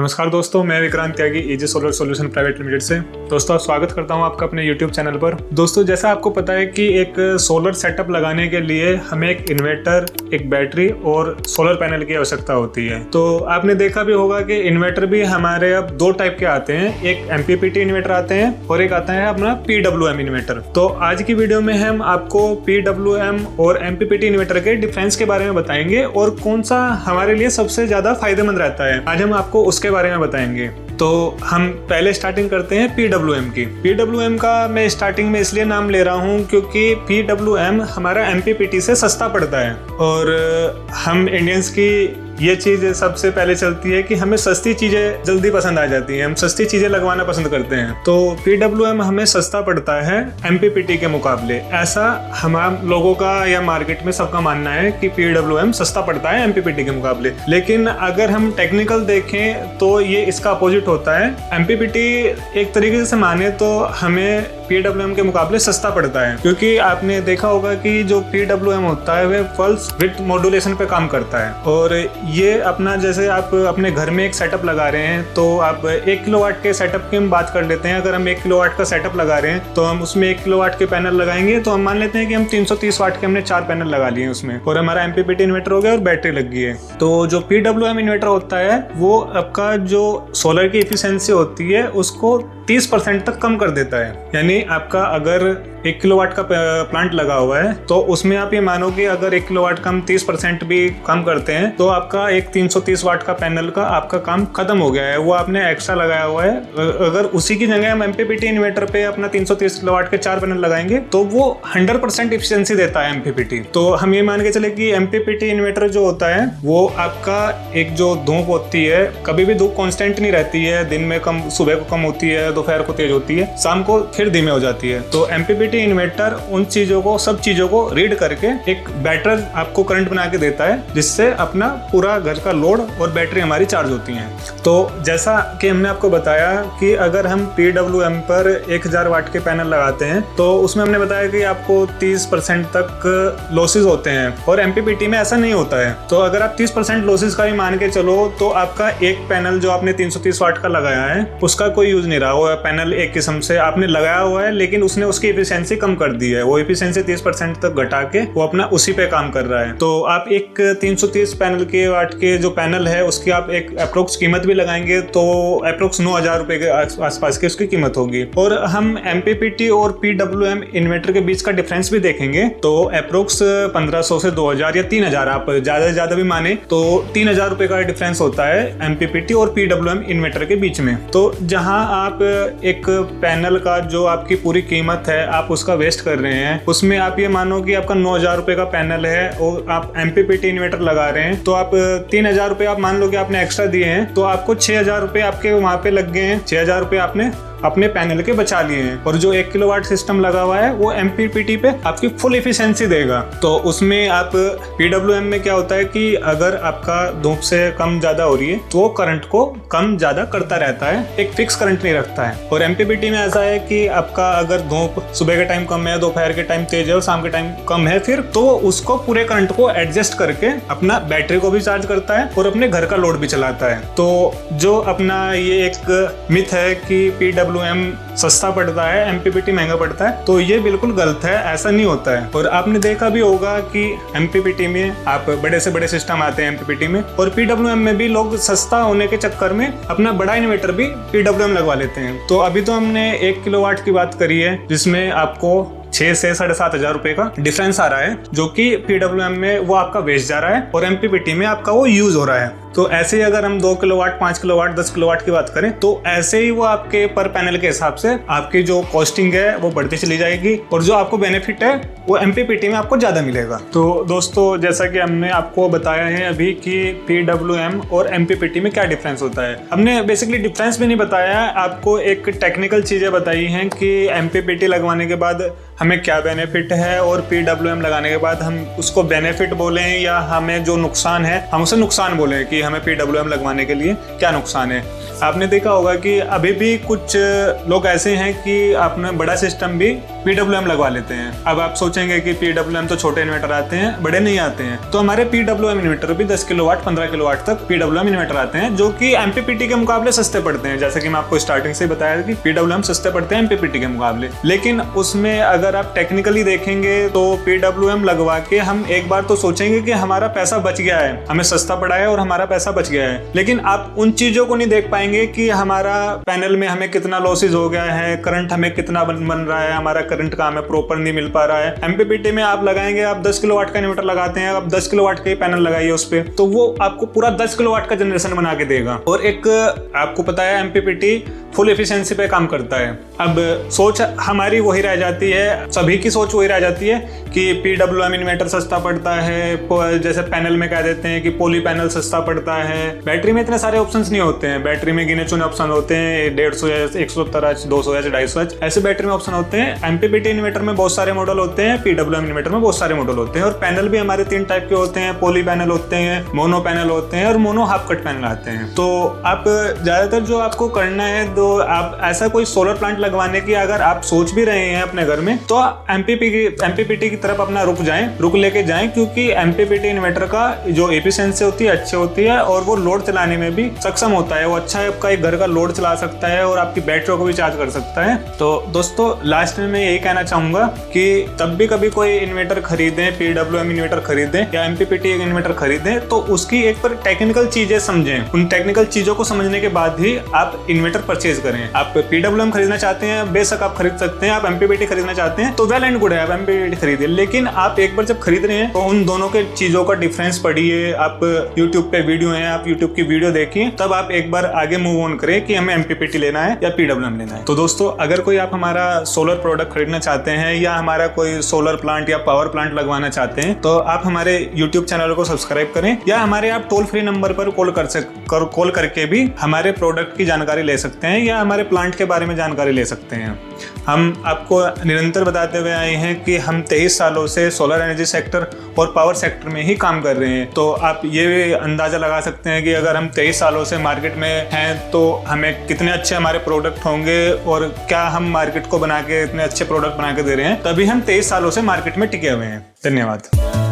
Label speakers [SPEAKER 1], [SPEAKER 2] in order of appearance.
[SPEAKER 1] नमस्कार दोस्तों, मैं विक्रांत त्यागी एजी सोलर सॉल्यूशन प्राइवेट लिमिटेड से। दोस्तों स्वागत करता हूं आपका अपने YouTube चैनल पर। दोस्तों जैसा आपको पता है कि एक सोलर सेटअप लगाने के लिए हमें एक इन्वर्टर, एक बैटरी और सोलर पैनल की आवश्यकता होती है। तो आपने देखा भी होगा कि इन्वर्टर भी हमारे अब दो टाइप के आते हैं, एक MPPT इन्वर्टर आते हैं और एक आता है अपना PWM इन्वर्टर। तो आज की वीडियो में हम आपको PWM और MPPT इन्वर्टर के डिफरेंस के बारे में बताएंगे और कौन सा हमारे लिए सबसे ज्यादा फायदेमंद रहता है, आज हम आपको उसके बारे में बताएंगे। तो हम पहले स्टार्टिंग करते हैं PWM की। PWM का मैं स्टार्टिंग में इसलिए नाम ले रहा हूँ क्योंकि PWM हमारा MPPT से सस्ता पड़ता है और हम इंडियंस की ये चीज़ सबसे पहले चलती है कि हमें सस्ती चीज़ें जल्दी पसंद आ जाती हैं, हम सस्ती चीज़ें लगवाना पसंद करते हैं। तो PWM हमें सस्ता पड़ता है MPPT के मुकाबले। ऐसा हम लोगों का या मार्केट में सबका मानना है कि PWM सस्ता पड़ता है MPPT के मुकाबले। लेकिन अगर हम टेक्निकल देखें तो ये इसका अपोजिट होता है। MPPT एक तरीके से माने तो हमें PWM के मुकाबले सस्ता पड़ता है, क्योंकि आपने देखा होगा कि जो PWM होता है वह पल्स विड्थ मॉड्यूलेशन पे काम करता है। और ये अपना, जैसे आप अपने घर में एक सेटअप लगा रहे हैं तो आप 1 किलोवाट के सेटअप की हम बात कर लेते हैं। अगर हम 1 किलोवाट का सेटअप लगा रहे हैं तो हम उसमें 1 किलोवाट के पैनल लगाएंगे, तो हम मान लेते हैं कि हम 330 वाट के हमने 4 पैनल लगा लिए उसमें और हमारा MPPT इन्वर्टर हो गया और बैटरी लग गई है। तो जो PWM इन्वर्टर होता है वो आपका जो सोलर की एफिशिएंसी होती है उसको 30% तक कम कर देता है। यानी आपका अगर 1 किलोवाट का प्लांट लगा हुआ है तो उसमें आप ये मानो कि अगर 1 किलोवाट का हम 30% भी कम करते हैं तो आपका एक 330 वाट का पैनल का आपका काम खत्म हो गया है, वो आपने एक्स्ट्रा लगाया हुआ है। अगर उसी की जगह हम MPPT इन्वर्टर पे अपना 330 किलोवाट के 4 पैनल लगाएंगे तो वो 100% एफिशिएंसी देता है MPPT। तो हम ये मान के चले कि MPPT इन्वर्टर जो होता है वो आपका एक जो धूप होती है, कभी भी धूप कांस्टेंट नहीं रहती है, दिन में कम, सुबह को कम होती है, दोपहर को तेज होती है, शाम को फिर धीमे हो जाती है। तो MPPT इन्वर्टर उन चीजों को, सब चीजों को रीड करके एक बैटर आपको करंट बना के देता है, जिससे अपना पूरा घर का लोड और बैटरी हमारी चार्ज होती है। तो जैसा कि हमने आपको बताया कि अगर हम PWM पर 1000 वाट के पैनल लगाते हैं तो उसमें हमने बताया कि आपको 30% तक लॉसेस होते हैं और MPPT में ऐसा नहीं होता है। तो अगर आप 30% लॉसेस का भी मान के चलो तो आपका एक पैनल जो आपने 330 वाट का लगाया है उसका कोई यूज नहीं रहा। वो पैनल एक किस्म से आपने लगाया हुआ है लेकिन उसने उसकी एफिशिएंसी कम कर दी है, वो एफिशिएंसी 30% तक घटा के वो अपना उसी पे काम कर रहा है। तो आप एक 330 पैनल के वाट के जो पैनल है उसकी आप एक अप्रोक्स कीमत भी लगाएंगे तो अप्रोक्स 9,000 रुपए के आसपास की उसकी कीमत होगी। और हम MPPT और PWM इन्वर्टर के बीच का डिफरेंस भी देखेंगे तो अप्रोक्स 1500 से 2000 या 3000, आप ज्यादा से ज्यादा भी माने तो 3000 रुपए का डिफरेंस होता है MPPT और PWM इन्वर्टर के बीच में। तो जहां आप एक पैनल का जो आपकी पूरी कीमत है आप उसका वेस्ट कर रहे हैं, उसमें आप ये मानो कि आपका 9,000 रुपए का पैनल है और आप MPPT इन्वर्टर लगा रहे हैं तो आप 3,000 रुपए आप मान लो कि आपने एक्स्ट्रा दिए हैं, तो आपको 6,000 रुपए आपके वहां पे लग गए हैं। 6,000 रुपए आपने अपने पैनल के बचा लिए हैं और जो 1 किलोवाट सिस्टम लगा हुआ है वो MPPT पे आपकी फुल एफिशिएंसी देगा। तो उसमें आप PWM में क्या होता है कि अगर आपका धूप से कम ज्यादा हो रही है तो वो करंट को कम ज्यादा करता रहता है, एक फिक्स करंट नहीं रखता है। और MPPT में ऐसा है कि आपका अगर धूप सुबह के टाइम कम है, दोपहर के टाइम तेज है और शाम के टाइम कम है, फिर तो उसको पूरे करंट को एडजस्ट करके अपना बैटरी को भी चार्ज करता है और अपने घर का लोड भी चलाता है। तो जो अपना ये एक मिथ है कि PWM सस्ता पड़ता है, MPPT महंगा पड़ता है, तो ये बिल्कुल गलत है, ऐसा नहीं होता है। और आपने देखा भी होगा कि MPPT में आप बड़े से बड़े सिस्टम आते हैं MPPT में, और PWM में भी लोग सस्ता होने के चक्कर में अपना बड़ा इन्वर्टर भी PWM लगवा लेते हैं। तो अभी तो हमने 1 किलोवाट की बात करी है जिसमें आपको 6 से 7,500 रुपए का डिफरेंस आ रहा है, जो कि PWM में वो आपका वेस्ट जा रहा है और MPPT में आपका वो यूज हो रहा है। तो ऐसे ही अगर हम 2 किलोवाट, 5 किलोवाट, 10 किलोवाट की बात करें तो ऐसे ही वो आपके पर पैनल के हिसाब से आपकी जो कॉस्टिंग है वो बढ़ती चली जाएगी और जो आपको बेनिफिट है वो MPPT में आपको ज्यादा मिलेगा। तो दोस्तों जैसा कि हमने आपको बताया है अभी कि PWM और MPPT में क्या डिफरेंस होता है, हमने बेसिकली डिफरेंस भी नहीं बताया, आपको एक टेक्निकल चीजें बताई हैं कि MPPT लगवाने के बाद हमें क्या बेनिफिट है और PWM लगाने के बाद हम उसको बेनिफिट बोलें या हमें जो नुकसान है हम उसे नुकसान बोलें कि कि हमें PWM लगवाने के लिए क्या नुकसान है। आपने देखा होगा कि अभी भी कुछ लोग ऐसे हैं कि अपना बड़ा सिस्टम भी PWM लगवा लेते हैं। अब आप सोचेंगे कि PWM तो छोटे इन्वर्टर आते हैं, बड़े नहीं आते हैं। तो हमारे PWM इन्वर्टर भी 10 किलोवाट 15 किलोवाट तक PWM इन्वर्टर आते हैं, जो कि MPPT के मुकाबले सस्ते पड़ते हैं। जैसे कि मैं आपको स्टार्टिंग से बताया कि PWM सस्ते पड़ते हैं MPPT के मुकाबले। लेकिन उसमें अगर आप टेक्निकली देखेंगे तो PWM लगवा के हम एक बार तो सोचेंगे कि हमारा पैसा बच गया है, हमें सस्ता पड़ा है और हमारा पैसा बच गया है। लेकिन आप उन चीजों को नहीं देख पाएंगे कि हमारा पैनल में हमें कितना लॉसेज हो गया है, करंट हमें कितना बन रहा है, हमारा करंट का हमें प्रॉपर नहीं मिल पा रहा है। MPPT में आप लगाएंगे, आप 10 किलोवाट का इन्वर्टर लगाते हैं, आप 10 किलोवाट के पैनल लगाइए उस पे, तो वो आपको पूरा 10 किलोवाट का जनरेशन बना के देगा। और एक आपको पता है MPPT फुल एफिशिएंसी पे काम करता है। अब सोच हमारी वही रह जाती है, सभी की सोच वही रह जाती है कि PWM इन्वर्टर सस्ता पड़ता है, जैसे पैनल में कह देते हैं कि पॉली पैनल सस्ता पड़ता है। बैटरी में इतने सारे ऑप्शंस नहीं होते हैं, बैटरी में गिने चुने ऑप्शन होते हैं, 150H 170H 200H 250H ऐसे बैटरी में ऑप्शन होते हैं। MPPT इन्वर्टर में बहुत सारे मॉडल होते हैं, PWM इन्वर्टर में बहुत सारे मॉडल होते हैं। और पैनल भी हमारे 3 टाइप के होते हैं, पॉली पैनल होते हैं, मोनो पैनल होते हैं और मोनो हाफ कट पैनल आते हैं। तो आप ज्यादातर जो आपको करना है, तो आप ऐसा कोई सोलर प्लांट लगवाने की अगर आप सोच भी रहे हैं अपने घर में, तो MPPT की तरफ अपना रुक लेके जाएं, क्योंकि MPPT इन्वर्टर का जो एफिशिएंसी होती है अच्छी होती है और वो लोड चलाने में भी सक्षम होता है। वो अच्छा आपका एक घर का लोड चला सकता है और आपकी बैटरी को भी चार्ज कर सकता है। तो दोस्तों लास्ट में मैं यही कहना चाहूंगा कि तब भी कभी कोई इन्वर्टर खरीदें, PWM इन्वर्टर खरीदें या MPPT इन्वर्टर खरीदें, तो उसकी एक पर टेक्निकल चीजें समझें। उन टेक्निकल चीजों को समझने के बाद ही आप इन्वर्टर परचेज करें। आप PWM खरीदना चाहते हैं, बेशक आप खरीद सकते हैं। आप MPPT खरीदना चाहते हैं तो वेल एंड गुड है, आप MPPT खरीदिए। लेकिन आप एक बार जब खरीद रहे हैं तो उन दोनों के चीजों का डिफरेंस पढ़िए। आप YouTube पे वीडियो है, आप YouTube की वीडियो देखिए, तब आप एक बार आगे मूव ऑन करें कि हमें MPPT लेना है या PWM लेना है। तो दोस्तों अगर कोई आप हमारा सोलर प्रोडक्ट खरीदना चाहते हैं या हमारा कोई सोलर प्लांट या पावर प्लांट लगवाना चाहते हैं, तो आप हमारे YouTube चैनल को सब्सक्राइब करें या हमारे आप टोल फ्री नंबर पर कॉल करके भी हमारे प्रोडक्ट की जानकारी ले सकते हैं या हमारे प्लांट के बारे में जानकारी ले सकते हैं। हम आपको निरंतर बताते हुए आए हैं कि हम 23 सालों से सोलर एनर्जी सेक्टर और पावर सेक्टर में ही काम कर रहे हैं। तो आप ये अंदाज़ा लगा सकते हैं कि अगर हम 23 सालों से मार्केट में हैं तो हमें कितने अच्छे हमारे प्रोडक्ट होंगे और क्या हम मार्केट को बना के इतने अच्छे प्रोडक्ट बना के दे रहे हैं, तभी हम 23 सालों से मार्केट में टिके हुए हैं। धन्यवाद।